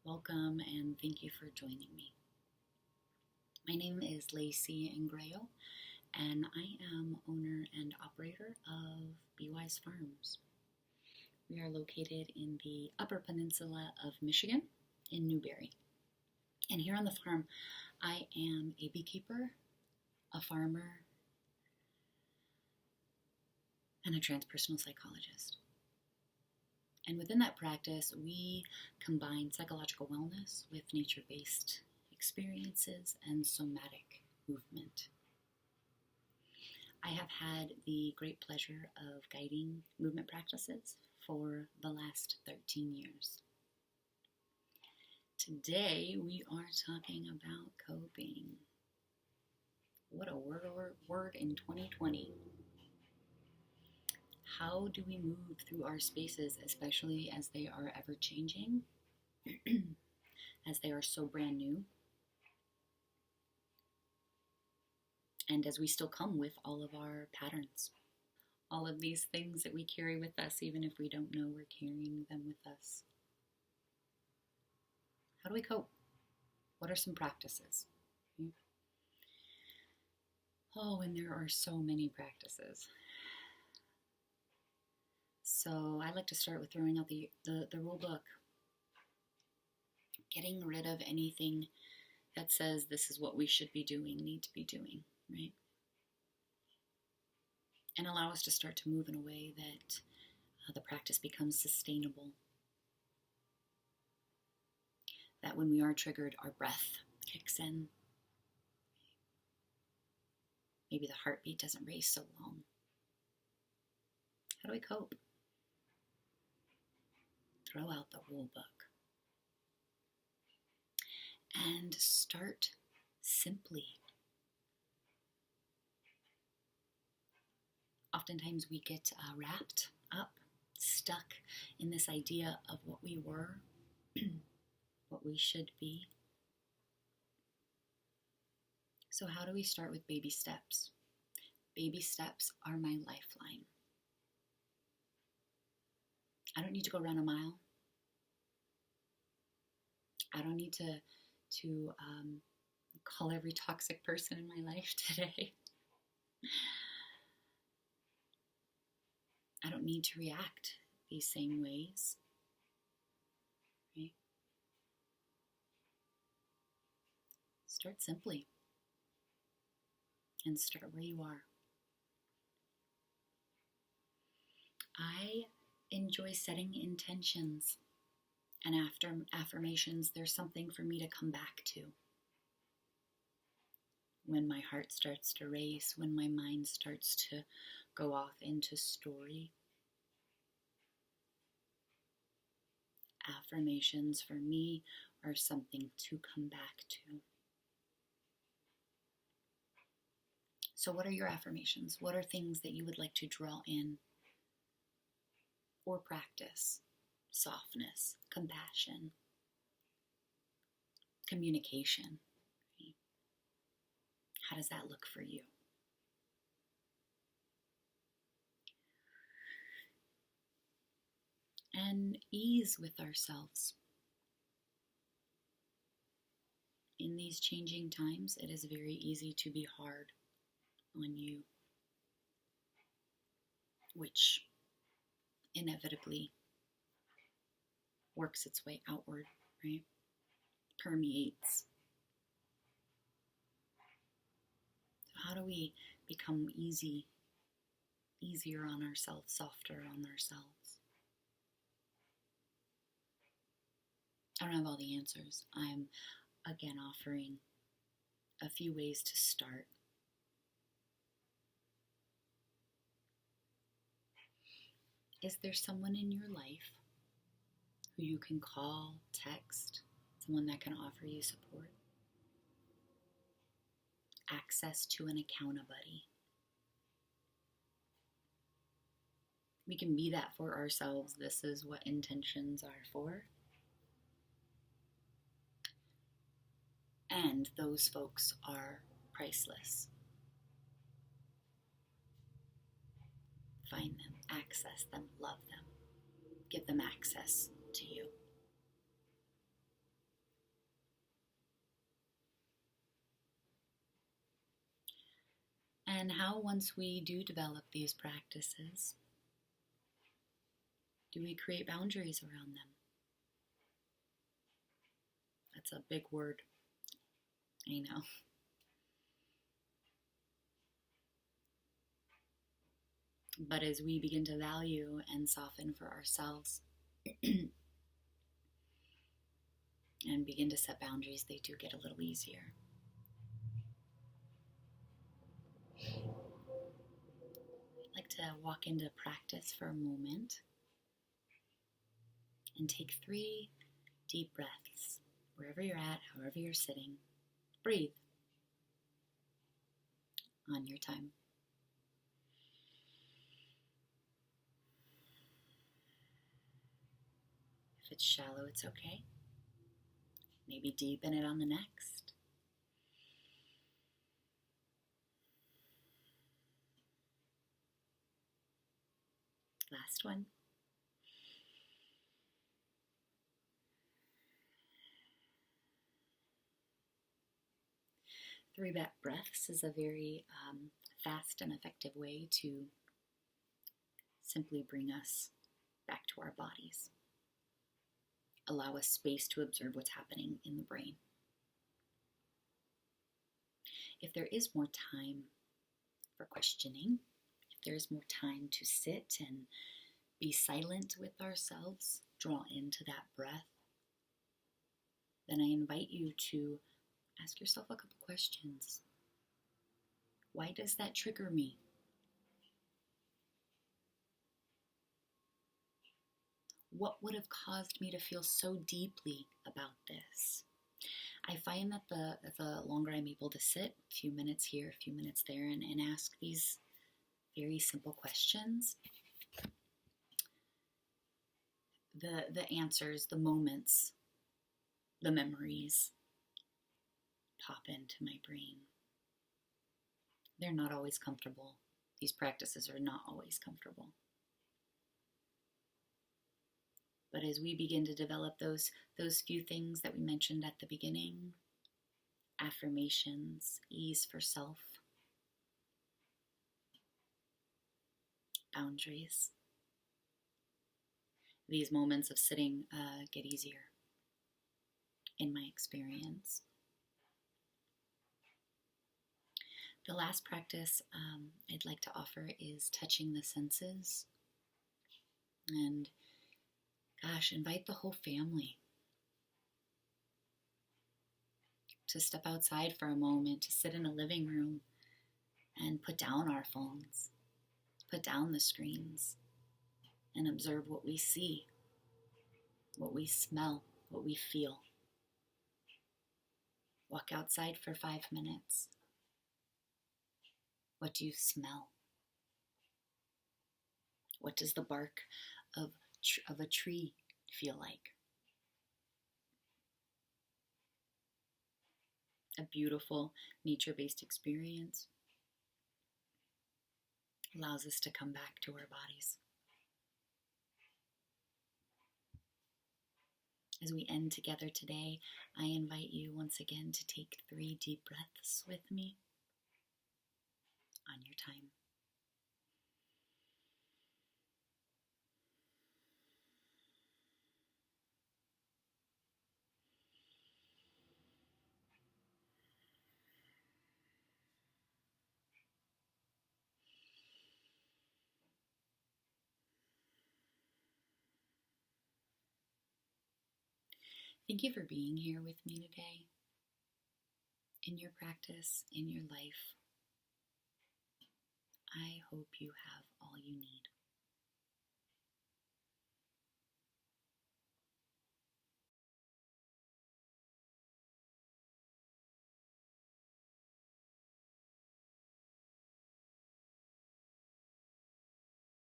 Welcome and thank you for joining me. My name is Lacey Ingrayo, and I am owner and operator of Be Wise Farms. We are located in the Upper Peninsula of Michigan in Newberry. And here on the farm, I am a beekeeper, a farmer, and a transpersonal psychologist. And within that practice, we combine psychological wellness with nature-based experiences and somatic movement. I have had the great pleasure of guiding movement practices for the last 13 years. Today, we are talking about coping. What a word in 2020. How do we move through our spaces, especially as they are ever changing, as they are so brand new, and as we still come with all of our patterns, all of these things that we carry with us, even if we don't know we're carrying them with us. How do we cope? What are some practices? Oh, and there are so many practices. So I like to start with throwing out the rule book. Getting rid of anything that says this is what we should be doing, need to be doing, right? And allow us to start to move in a way that the practice becomes sustainable. That when we are triggered, our breath kicks in. Maybe the heartbeat doesn't race so long. How do we cope? Throw out the rule book. And start simply. Oftentimes we get wrapped up, stuck in this idea of what we were, what we should be. So how do we start with baby steps? Baby steps are my lifeline. I don't need to go run a mile. I don't need to call every toxic person in my life today. I don't need to react these same ways. Right? Start simply and start where you are. I enjoy setting intentions. And after affirmations, there's something for me to come back to. When my heart starts to race, when my mind starts to go off into story. Affirmations for me are something to come back to. So what are your affirmations? What are things that you would like to draw in or practice? Softness, compassion, communication. Right? How does that look for you? And ease with ourselves. In these changing times, it is very easy to be hard on you, which inevitably works its way outward, right? Permeates. So how do we become easier on ourselves, softer on ourselves? I don't have all the answers. I'm again offering a few ways to start. Is there someone in your life who you can call, text, someone that can offer you support? Access to an accountability. We can be that for ourselves. This is what intentions are for. And those folks are priceless. Find them, access them, love them, give them access to you. And how, once we do develop these practices, do we create boundaries around them? That's a big word, I know. But as we begin to value and soften for ourselves and begin to set boundaries, they do get a little easier. I'd like to walk into practice for a moment and take 3 deep breaths. Wherever you're at, however you're sitting, breathe on your time. If it's shallow, it's okay. Maybe deepen it on the next. Last one. Three breaths is a very fast and effective way to simply bring us back to our bodies. Allow us space to observe what's happening in the brain. If there is more time for questioning, if there is more time to sit and be silent with ourselves, draw into that breath, then I invite you to ask yourself a couple questions. Why does that trigger me? What would have caused me to feel so deeply about this? I find that the longer I'm able to sit, a few minutes here, a few minutes there, and ask these very simple questions, the answers, the moments, the memories pop into my brain. They're not always comfortable. These practices are not always comfortable. But as we begin to develop those few things that we mentioned at the beginning, affirmations, ease for self, boundaries, these moments of sitting get easier, in my experience. The last practice I'd like to offer is touching the senses. And gosh, invite the whole family to step outside for a moment, to sit in a living room and put down our phones, put down the screens, and observe what we see, what we smell, what we feel. Walk outside for 5 minutes. What do you smell? What does the bark of a tree feel like? A beautiful nature-based experience allows us to come back to our bodies. As we end together today, I invite you once again to take 3 deep breaths with me on your time. Thank you for being here with me today, in your practice, in your life. I hope you have all you need.